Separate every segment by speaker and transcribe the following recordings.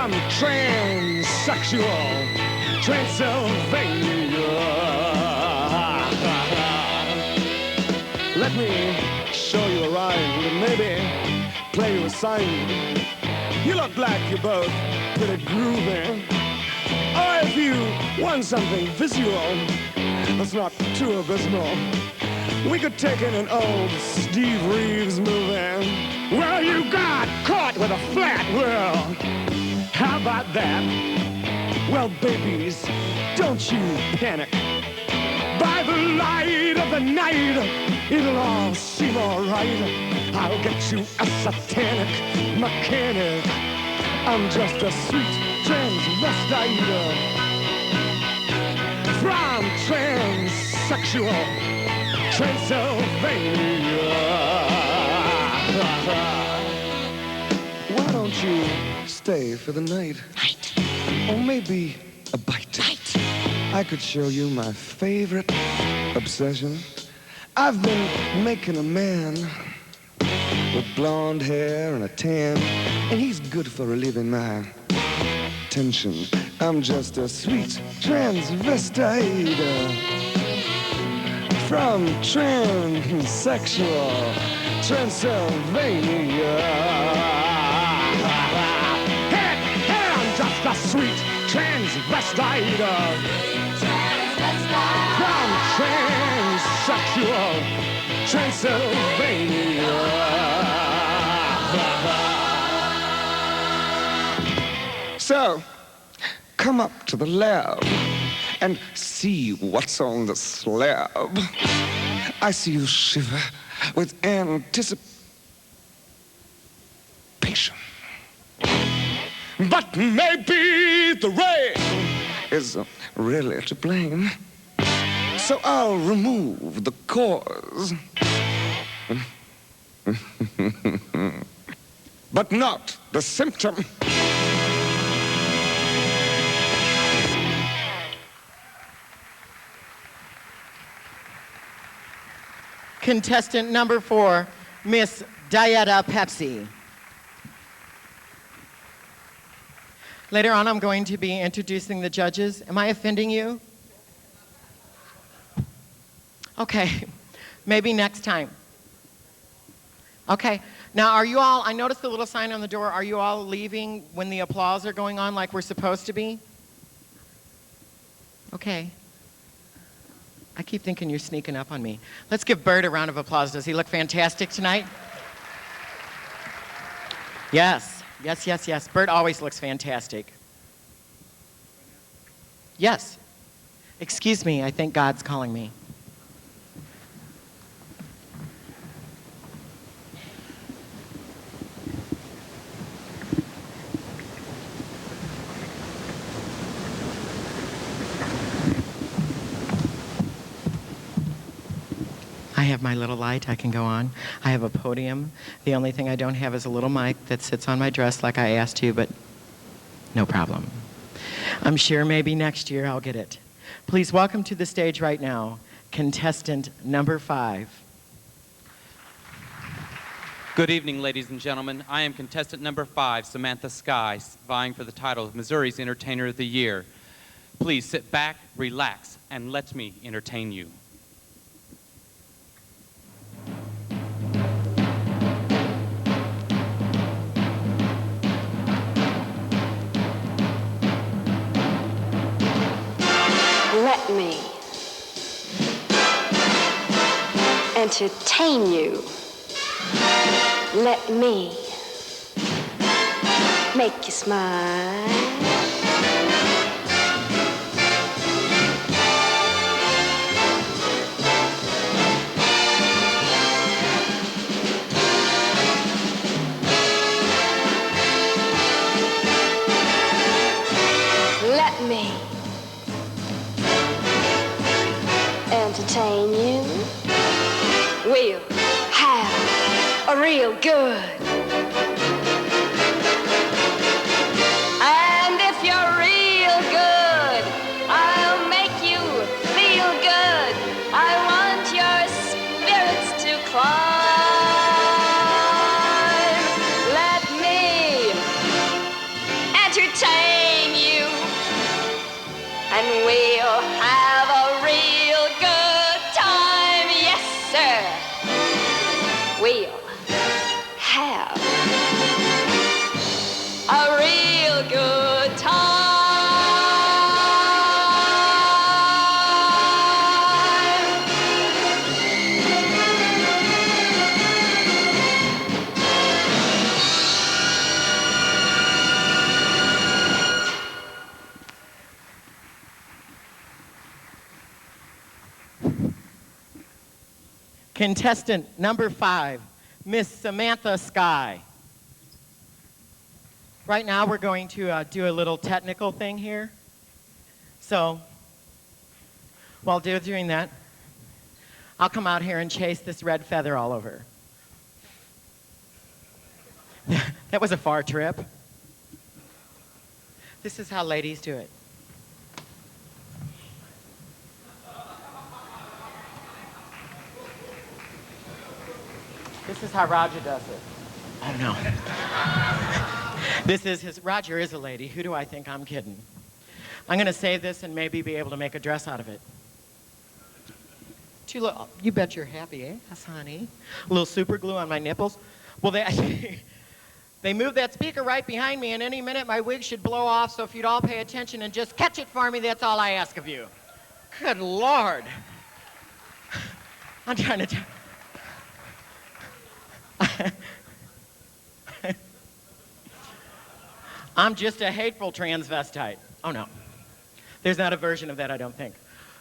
Speaker 1: From transsexual Transylvania. Let me show you a rhyme and maybe play you a sign. You look like you're both pretty groovy. Or if you want something visual that's not too abysmal, we could take in an old Steve Reeves movie. Well, you got caught with a flat world. How about that? Well, babies, don't you panic. By the light of the night, it'll all seem all right. I'll get you a satanic mechanic. I'm just a sweet transvestite from transsexual Transylvania. Why don't you stay for the night?
Speaker 2: Night.
Speaker 1: Or maybe a bite.
Speaker 2: Night.
Speaker 1: I could show you my favorite obsession. I've been making a man with blonde hair and a tan, and he's good for relieving my tension. I'm just a sweet transvestite from transsexual Transylvania. Hey, I'm just a sweet transvestite from transsexual Transylvania. So, come up to the lab and see what's on the slab. I see you shiver with anticipation. But maybe the rain is really to blame. So I'll remove the cause. But not the symptom.
Speaker 2: Contestant number 4, Miss Dieta Pepsi. Later on, I'm going to be introducing the judges. Am I offending you? Okay, maybe next time. Okay, now are you all, I noticed the little sign on the door, are you all leaving when the applause are going on like we're supposed to be? Okay. I keep thinking you're sneaking up on me. Let's give Bert a round of applause. Does he look fantastic tonight? Yes, yes, yes, yes. Bert always looks fantastic. Yes. Excuse me, I think God's calling me. I have my little light, I can go on. I have a podium. The only thing I don't have is a little mic that sits on my dress like I asked you, but no problem. I'm sure maybe next year I'll get it. Please welcome to the stage right now, contestant number 5.
Speaker 3: Good evening, ladies and gentlemen. I am contestant number 5, Samantha Sky, vying for the title of Missouri's Entertainer of the Year. Please sit back, relax, and let me entertain you.
Speaker 4: Let me entertain you. Let me make you smile. Let me entertain you. We'll have a real good. And if you're real good, I'll make you feel good. I want your spirits to climb. Let me entertain you. And we'll have a real good time, yes, sir. We'll have a real good time.
Speaker 2: Contestant number 5, Miss Samantha Sky. Right now we're going to do a little technical thing here. So while they're doing that, I'll come out here and chase this red feather all over. That was a far trip. This is how ladies do it. This is how Roger does it. Oh, no. Roger is a lady. Who do I think I'm kidding? I'm going to save this and maybe be able to make a dress out of it. You bet your happy ass, honey. A little super glue on my nipples. Well, they moved that speaker right behind me, and any minute my wig should blow off, so if you'd all pay attention and just catch it for me, that's all I ask of you. Good Lord. I'm trying to... I'm just a hateful transvestite. Oh, no. There's not a version of that, I don't think.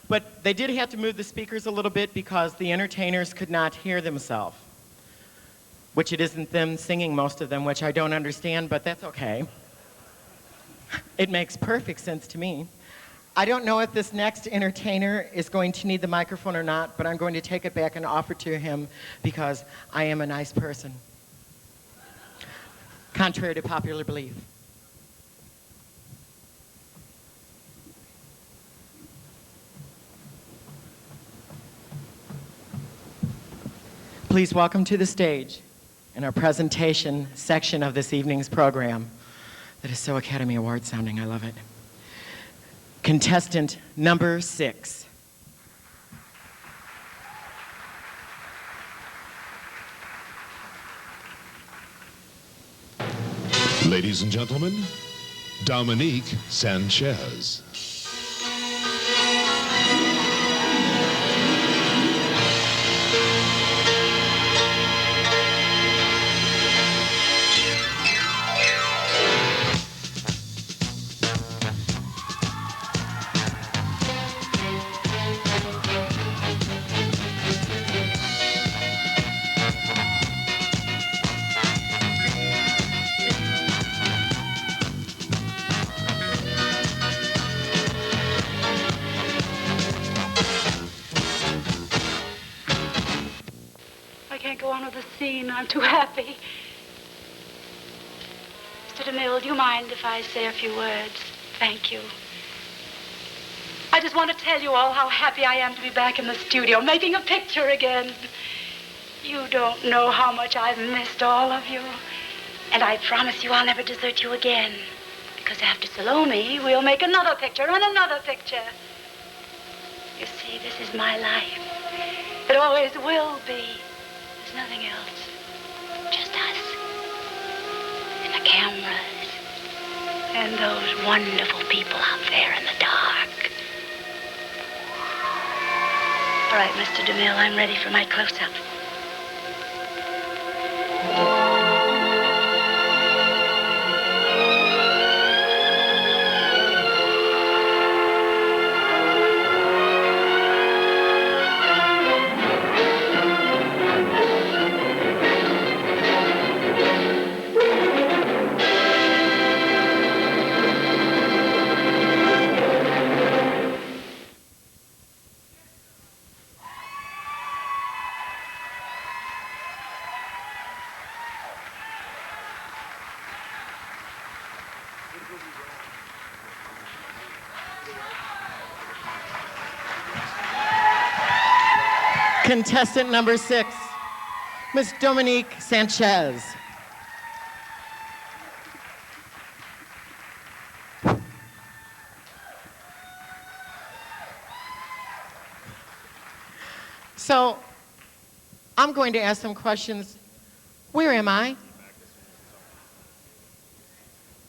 Speaker 2: But they did have to move the speakers a little bit because the entertainers could not hear themselves, which it isn't them singing, most of them, which I don't understand, but that's okay. It makes perfect sense to me. I don't know if this next entertainer is going to need the microphone or not, but I'm going to take it back and offer to him because I am a nice person. Contrary to popular belief. Please welcome to the stage in our presentation section of this evening's program that is so Academy Award sounding. I love it. Contestant number 6.
Speaker 5: Ladies and gentlemen, Dominique Sanchez.
Speaker 6: I'm too happy. Mr. DeMille, do you mind if I say a few words? Thank you. I just want to tell you all how happy I am to be back in the studio, making a picture again. You don't know how much I've missed all of you. And I promise you I'll never desert you again. Because after Salome, we'll make another picture and another picture. You see, this is my life. It always will be. There's nothing else. Just us. And the cameras. And those wonderful people out there in the dark. All right, Mr. DeMille, I'm ready for my close-up.
Speaker 2: Contestant number 6, Miss Dominique Sanchez. So I'm going to ask some questions. Where am I?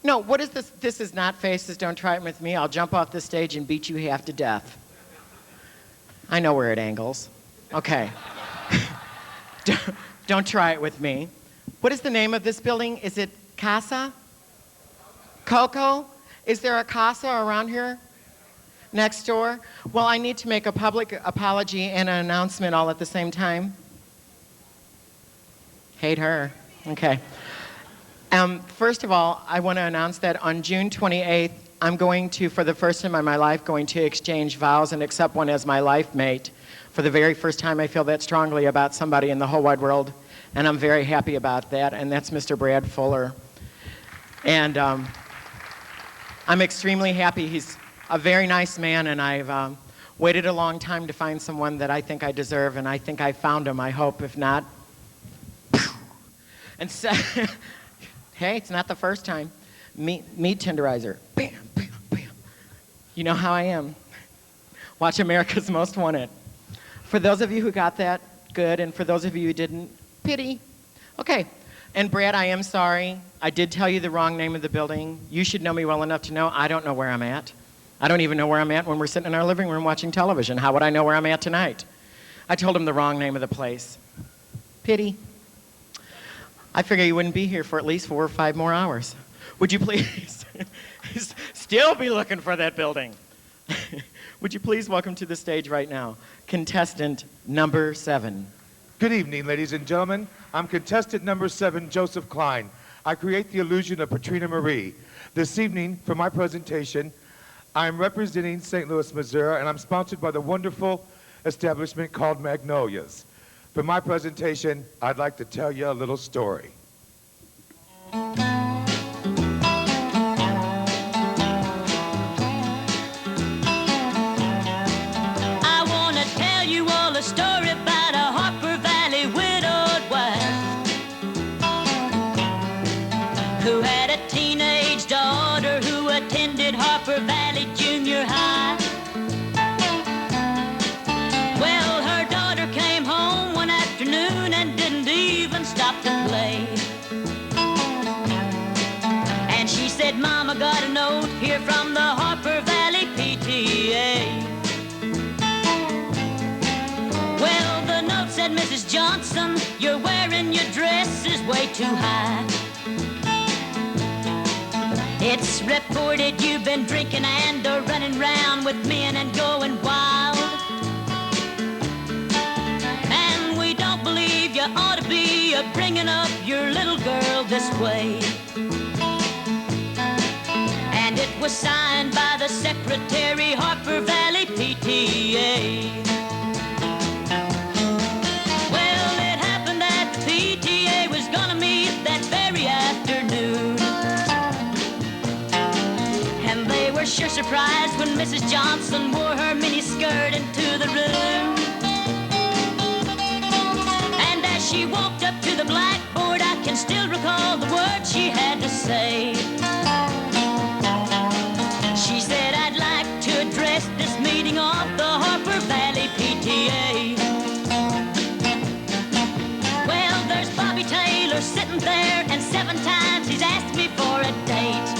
Speaker 2: No, what is this? This is not Faces. Don't try it with me. I'll jump off the stage and beat you half to death. I know where it angles. Okay. Don't try it with me. What is the name of this building? Is it Casa? Coco? Is there a Casa around here? Next door? Well, I need to make a public apology and an announcement all at the same time. Hate her. Okay. First of all, I want to announce that on June 28th, I'm going to, for the first time in my life, going to exchange vows and accept one as my life mate. For the very first time, I feel that strongly about somebody in the whole wide world, and I'm very happy about that, and that's Mr. Brad Fuller. And I'm extremely happy. He's a very nice man, and I've waited a long time to find someone that I think I deserve, and I think I found him, I hope. If not, and so, hey, it's not the first time. Meat tenderizer. Bam, bam, bam. You know how I am. Watch America's Most Wanted. For those of you who got that, good. And for those of you who didn't, pity. Okay. And Brad, I am sorry. I did tell you the wrong name of the building. You should know me well enough to know I don't know where I'm at. I don't even know where I'm at when we're sitting in our living room watching television. How would I know where I'm at tonight? I told him the wrong name of the place. Pity. I figure you wouldn't be here for at least 4 or 5 more hours. Would you please still be looking for that building? Would you please welcome to the stage right now, contestant number 7.
Speaker 7: Good evening, ladies and gentlemen. I'm contestant number 7, Joseph Klein. I create the illusion of Patrina Marie. This evening, for my presentation, I'm representing St. Louis, Missouri, and I'm sponsored by the wonderful establishment called Magnolias. For my presentation, I'd like to tell you a little story.
Speaker 8: I want to tell you all a story about a Harper Valley widowed wife who had a teenage daughter who attended Harper Valley Junior High. Well, her daughter came home one afternoon and didn't even stop to play. And she said, Mama, got a note here from the Harper Valley PTA. Well, the note said, Mrs. Johnson, you're wearing your dress is way too high. It's reported you've been drinking and running round with men and going wild. And we don't believe you ought to be bringing up your little girl this way. And it was signed by the secretary, Harper Valley PTA. Well, it happened that the PTA was gonna meet that very afternoon. And they were sure surprised when Mrs. Johnson wore her miniskirt into the room. And as she walked up to the blackboard, I can still recall the words she had to say. She said, I'd like to address this meeting of the Harper Valley PTA. Well, there's Bobby Taylor sitting there, and 7 times he's asked me for a date.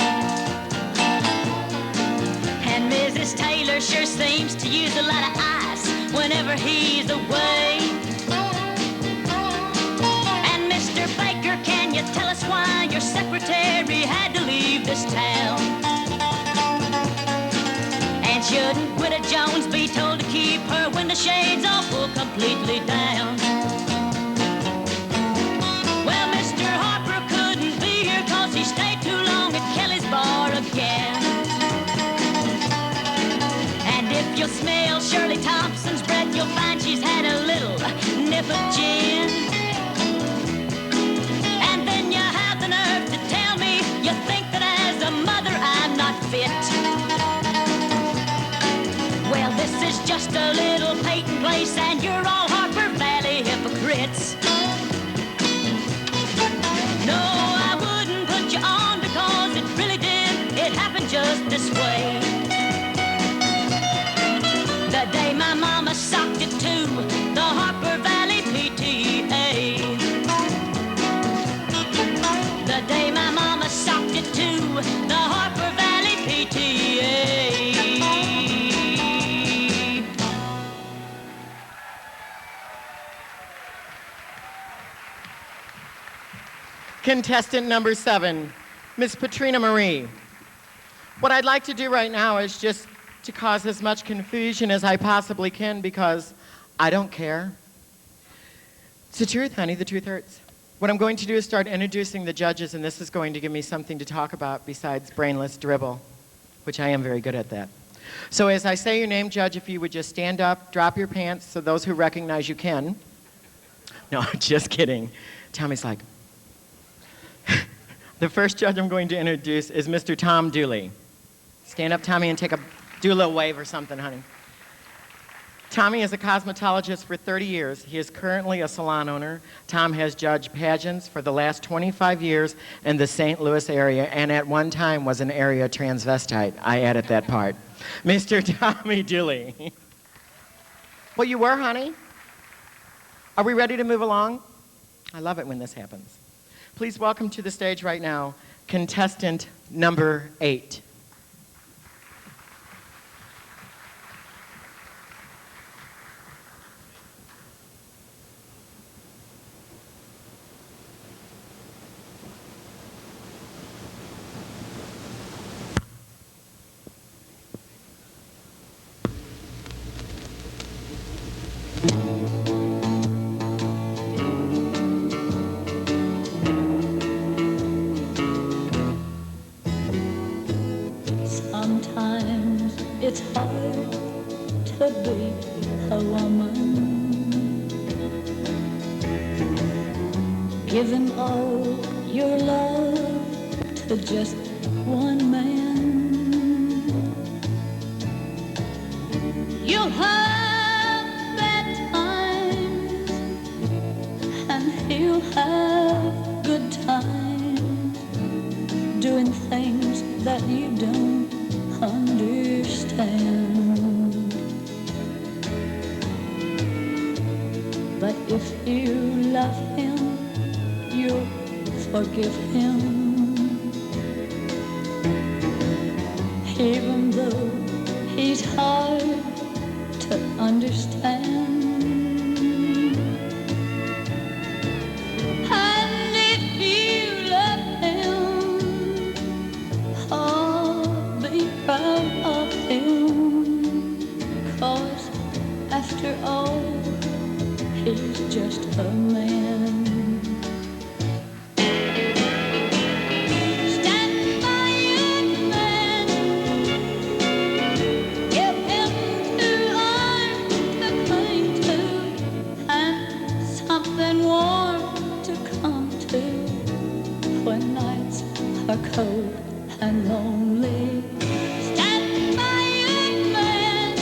Speaker 8: And Mrs. Taylor sure seems to use a lot of ice whenever he's away. And Mr. Baker, can you tell us why your secretary had to leave this town? And shouldn't Gwida Jones be told to keep her window shades all pulled completely down? Well, Mr. Harper couldn't be here 'cause he stayed too long at Kelly's bar again. And if you'll smell Shirley Thompson's breath, you'll find she's had a little nip of gin. And then you have the nerve to tell me you think that as a mother I'm not fit. Well, this is just a little Peyton place, and you're all Harper Valley hypocrites. No, I wouldn't put you on because it really did. It happened just this way. The day my mama socked it to the Harper
Speaker 2: Contestant number 7, Miss Patrina Marie. What I'd like to do right now is just to cause as much confusion as I possibly can because I don't care. It's the truth, honey. The truth hurts. What I'm going to do is start introducing the judges, and this is going to give me something to talk about besides brainless dribble, which I am very good at that. So as I say your name, Judge, if you would just stand up, drop your pants, so those who recognize you can. No, just kidding. Tommy's like, the first judge I'm going to introduce is Mr. Tom Dooley. Stand up, Tommy, and do a little wave or something, honey. Tommy is a cosmetologist for 30 years. He is currently a salon owner. Tom has judged pageants for the last 25 years in the St. Louis area, and at one time was an area transvestite. I added that part. Mr. Tommy Dooley. Well, you were, honey? Are we ready to move along? I love it when this happens. Please welcome to the stage right now, contestant number 8.
Speaker 8: Sometimes it's hard to be a woman, giving all your love to just one man. You'll have bad times and he'll have good times, doing things that you don't understand. But if you love him, you'll forgive him, even though he's hard to understand. And if you love him, oh, be proud of him, 'cause after all, he's just a man. Stand by your man, give him 2 arms to cling to, and something warm to come to when nights are cold and lonely. Stand by your man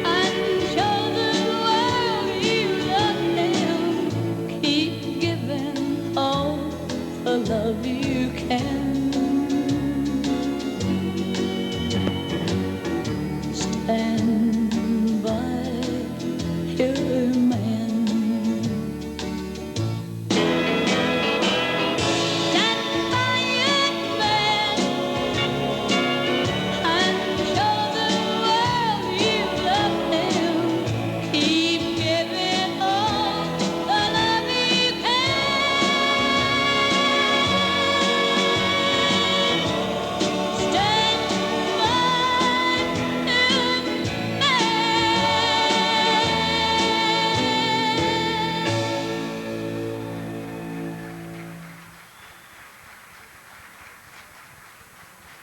Speaker 8: and show the world you love him. Keep giving all the love you can. Stand by your man. Stand by your man and show the world you love him. Keep giving all the love you can. Stand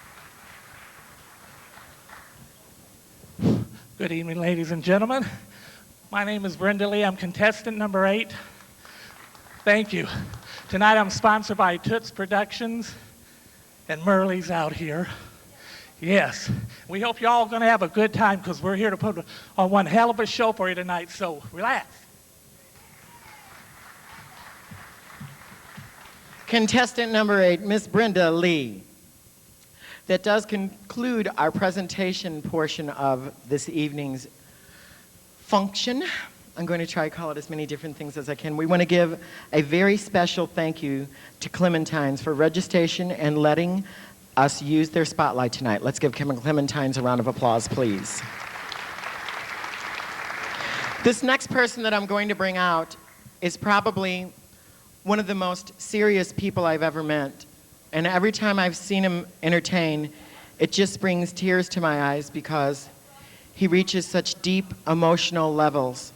Speaker 8: by your man.
Speaker 9: Good evening, ladies and gentlemen. My name is Brenda Lee. I'm contestant number 8. Thank you. Tonight I'm sponsored by Toots Productions, and Merle's out here. Yes, we hope you're all going to have a good time because we're here to put on one hell of a show for you tonight, so relax.
Speaker 2: Contestant number 8, Miss Brenda Lee. That does conclude our presentation portion of this evening's function. I'm going to try to call it as many different things as I can. We want to give a very special thank you to Clementines for registration and letting us use their spotlight tonight. Let's give Clementines a round of applause, please. This next person that I'm going to bring out is probably one of the most serious people I've ever met. And every time I've seen him entertain, it just brings tears to my eyes because he reaches such deep emotional levels.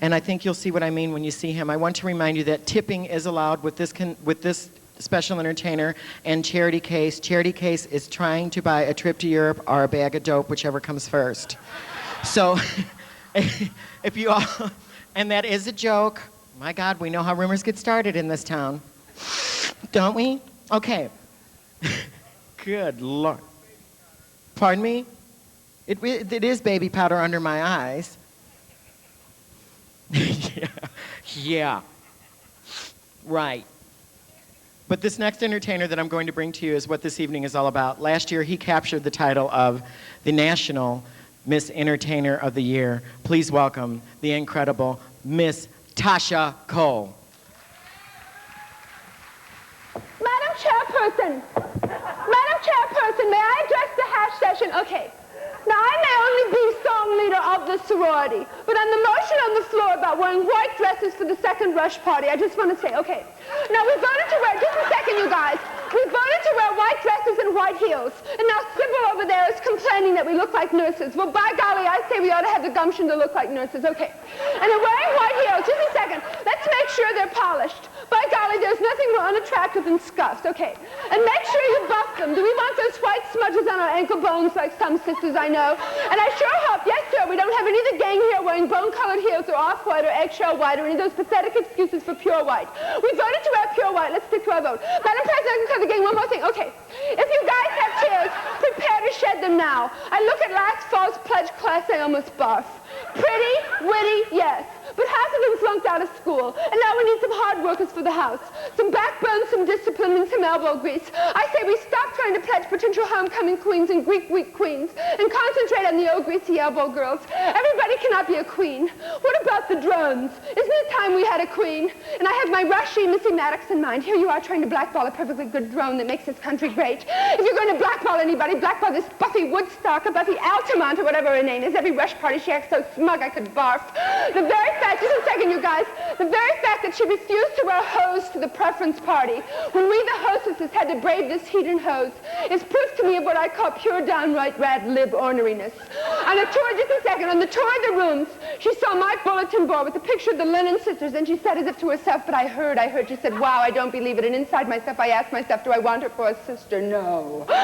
Speaker 2: And I think you'll see what I mean when you see him. I want to remind you that tipping is allowed with this special entertainer and Charity Case. Charity Case is trying to buy a trip to Europe or a bag of dope, whichever comes first. So if you all, and that is a joke. My God, we know how rumors get started in this town. Don't we? Okay. Good Lord. Pardon me? It is baby powder under my eyes. Yeah. Right. But this next entertainer that I'm going to bring to you is what this evening is all about. Last year, he captured the title of the National Miss Entertainer of the Year. Please welcome the incredible Miss Tasha Cole.
Speaker 10: Madam Chairperson, may I address the hash session? Okay. Now, I may only be song leader of the sorority, but on the motion on the floor about wearing white dresses for the second rush party, I just want to say, okay. Now, we voted to wear, just a second, you guys. We voted to wear white dresses and white heels. And now Sybil over there is complaining that we look like nurses. Well, by golly, I say we ought to have the gumption to look like nurses. Okay. And they're wearing white heels. Just a second. Let's make sure they're polished. By golly, there's nothing more unattractive than scuffs. Okay. And make sure you buff them. Do we want those white smudges on our ankle bones like some sisters I know? And I sure hope, yes, sir, we don't have any of the gang here wearing bone-colored heels or off-white or eggshell white or any of those pathetic excuses for pure white. We voted to wear pure white. Let's stick to our vote. Madam President, the gang, one more thing. Okay. If you guys have tears, prepare to shed them now. I look at last fall's pledge class, I almost barf. Pretty, witty, yes. But half of them flunked out of school. And now we need some hard workers for the house. Some backbone, some discipline, and some elbow grease. I say we stop trying to pledge potential homecoming queens and Greek week queens and concentrate on the old greasy elbow girls. Everybody cannot be a queen. What about the drones? Isn't it time we had a queen? And I have my rushy Missy Maddox in mind. Here you are trying to blackball a perfectly good drone that makes this country great. If you're going to blackball anybody, blackball this Buffy Woodstock or Buffy Altamont or whatever her name is. Every rush party she acts so smug I could barf. The very fact, just a second, you guys, the very fact that she refused to wear hose to the preference party when we, the hostesses, had to brave this heat and hose is proof to me of what I call pure downright rad lib orneriness. On a tour, just a second, on the tour of the rooms, she saw my bulletin board with the picture of the Lennon sisters, and she said as if to herself, but I heard, she said, wow, I don't believe it. And inside myself, I asked myself, do I want her for a sister? No. No,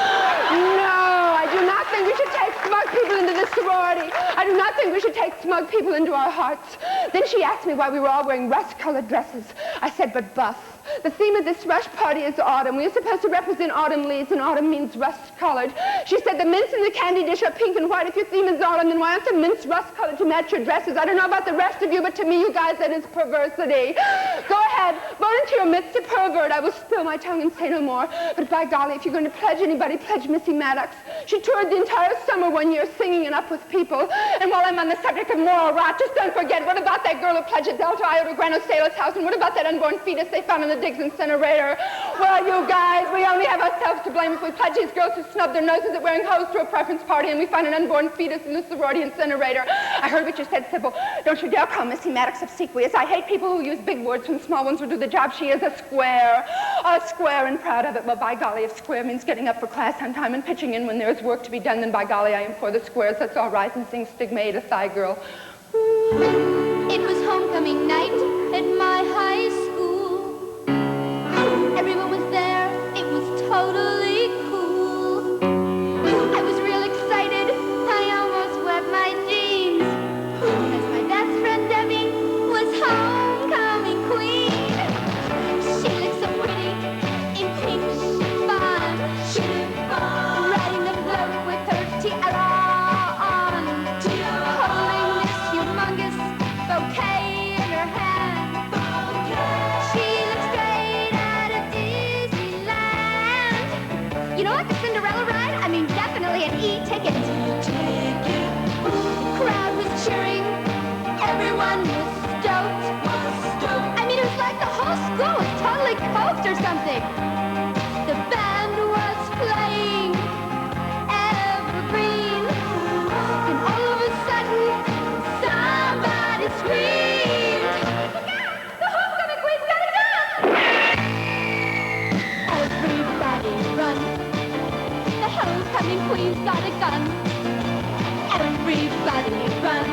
Speaker 10: I do not think we should take smug people into this sorority. I do not think we should take smug people into our hearts. Then she asked me why we were all wearing rust-colored dresses. I said, but buff. The theme of this rush party is autumn. We are supposed to represent autumn leaves, and autumn means rust-colored. She said the mints in the candy dish are pink and white. If your theme is autumn, then why aren't the mints rust-colored to match your dresses? I don't know about the rest of you, but to me, you guys, that is perversity. Go ahead, vote into your midst a pervert. I will spill my tongue and say no more. But by golly, if you're going to pledge anybody, pledge Missy Maddox. She toured the entire summer one year singing and up with people. And while I'm on the subject of moral rot, just don't forget, what about that girl who pledged at Delta Iota Grano Salos House? And what about that unborn fetus they found in the Diggs incinerator? Well, you guys, we only have ourselves to blame if we pledge these girls who snub their noses at wearing hose to a preference party and we find an unborn fetus in the sorority incinerator. I heard what you said, Sybil. Don't you dare call Missy Maddox obsequious. I hate people who use big words when small ones will do the job. She is a square and proud of it. Well, by golly, if square means getting up for class on time and pitching in when there's work to be done, then by golly, I am for the squares. Let's all rise and sing Stigmata, Thigh Girl.
Speaker 8: It was homecoming night at my high school. Everyone was there. It was totally cool. I was real excited. I almost wet my jeans. Because my best friend Debbie was homecoming queen. She looked so pretty in pink chiffon. Riding the float with her tiara on. Holding this humongous bouquet in her hand. She looked straight out of Disneyland. You know, like the Cinderella ride? I mean, definitely an E-ticket. Crowd was cheering. Everyone was stoked. I mean, it was like the whole school was totally coked or something. The band was playing Evergreen. And all of a sudden, somebody screamed, "Look out! The homecoming queen's got a gun!" homecoming queen's got a gun. Everybody run.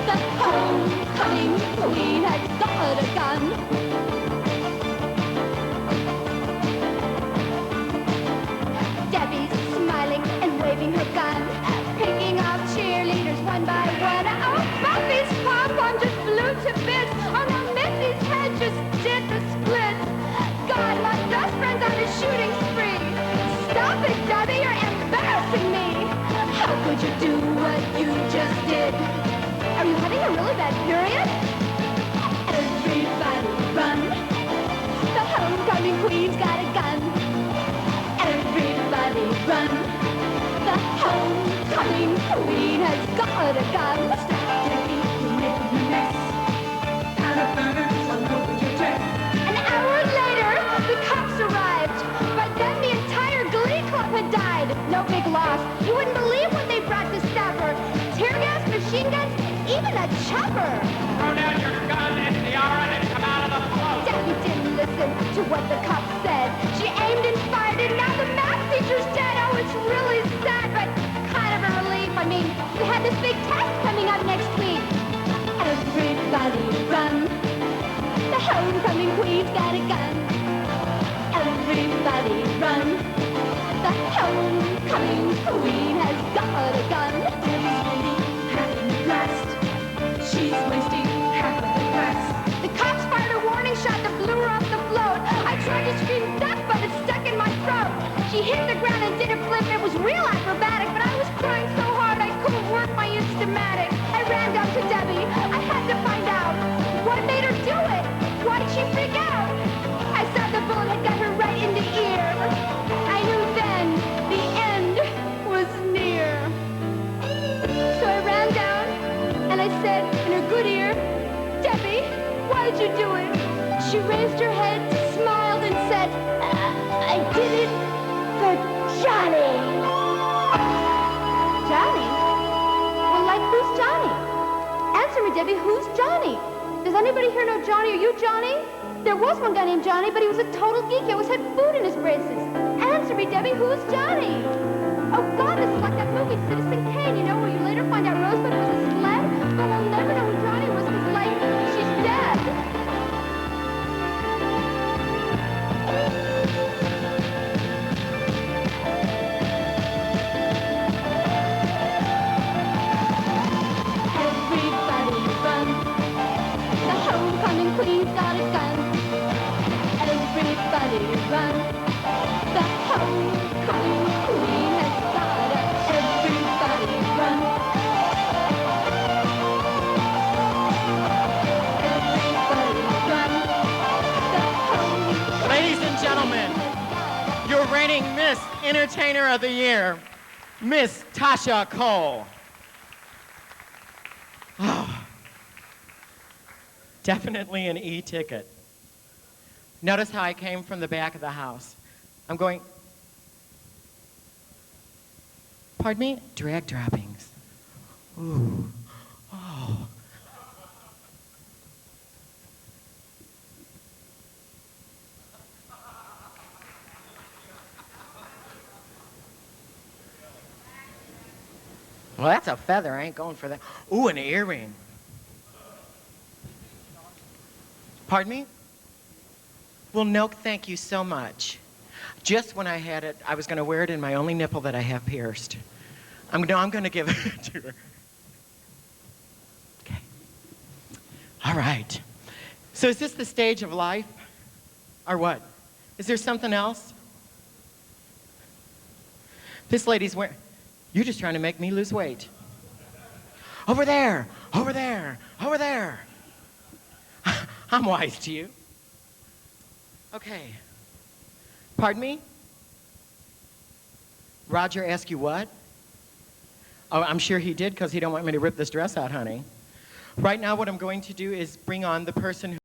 Speaker 8: The homecoming queen has got a gun. Debbie's smiling and waving her gun, picking off cheerleaders one by one. Oh, Muffy's pom-pom just flew to bits. Oh, no, Missy's head just did the splits. God, my best friend's on a shooting spree. Stop it, Debbie, you're embarrassing me. How could you do what you just did? Are you having a really bad period? Everybody run. The homecoming queen's got a gun. Everybody run. The homecoming queen has got a gun. Debbie, you're making a mess. Out of manners, I'll open your dress. An hour later, the cops arrived. By then, the entire glee club had died. No big loss. You wouldn't believe what they brought to stop her. Tear gas, machine guns, even a chopper.
Speaker 11: Throw down your gun and the hour and come out of the float.
Speaker 8: Debbie didn't listen to what the cops said. She aimed and fired, and now the math teacher's dead. Oh, it's really sad, but kind of a relief. I mean, we had this big test coming up next week. Everybody run. The homecoming queen's got a gun. Everybody run. The homecoming queen has got a gun. Debbie's waiting, half in the blast. She's wasting half of the glass. The cops fired a warning shot that blew her off the float. I tried to scream death, but it stuck in my throat. She hit the ground and did a flip. It was real acrobatic, but I was crying so hard I couldn't work my Instamatic. I ran down to Debbie. I had to find out what made her do it. Why did she freak out? I saw the bullet had got her right in the ear. I knew then the end was near. So I ran down and I said in her good ear, Debbie, why did you do it? She raised her head, smiled, and said, I did it for Johnny. Johnny? Well, like who's Johnny? Answer me, Debbie, who's Johnny? Does anybody here know Johnny? Are you Johnny? There was one guy named Johnny, but he was a total geek. He always had food in his braces. Answer me, Debbie, who's Johnny? Oh, God, this is like that movie, Citizen Kane, you know, where you later find out Rosebud was a sled? But we'll never know who Johnny was because, like, she's dead. Everybody run. The homecoming queen's got a gun. Everybody run. The homecoming queen has got a. Everybody run. Everybody run. The homecoming.
Speaker 2: Ladies and gentlemen, your reigning Miss Entertainer of the Year, Miss Tasha Cole. Oh, definitely an E-ticket. Notice how I came from the back of the house. I'm going, pardon me? Drag droppings. Ooh. Oh. Well, that's a feather. I ain't going for that. Ooh, an earring. Pardon me? Well, no, thank you so much. Just when I had it, I was going to wear it in my only nipple that I have pierced. I'm going to give it to her. Okay. All right. So is this the stage of life? Or what? Is there something else? This lady's wearing... You're just trying to make me lose weight. Over there, over there, over there. I'm wise to you. Okay. Pardon me? Roger asked you what? Oh, I'm sure he did because he don't want me to rip this dress out, honey. Right now what I'm going to do is bring on the person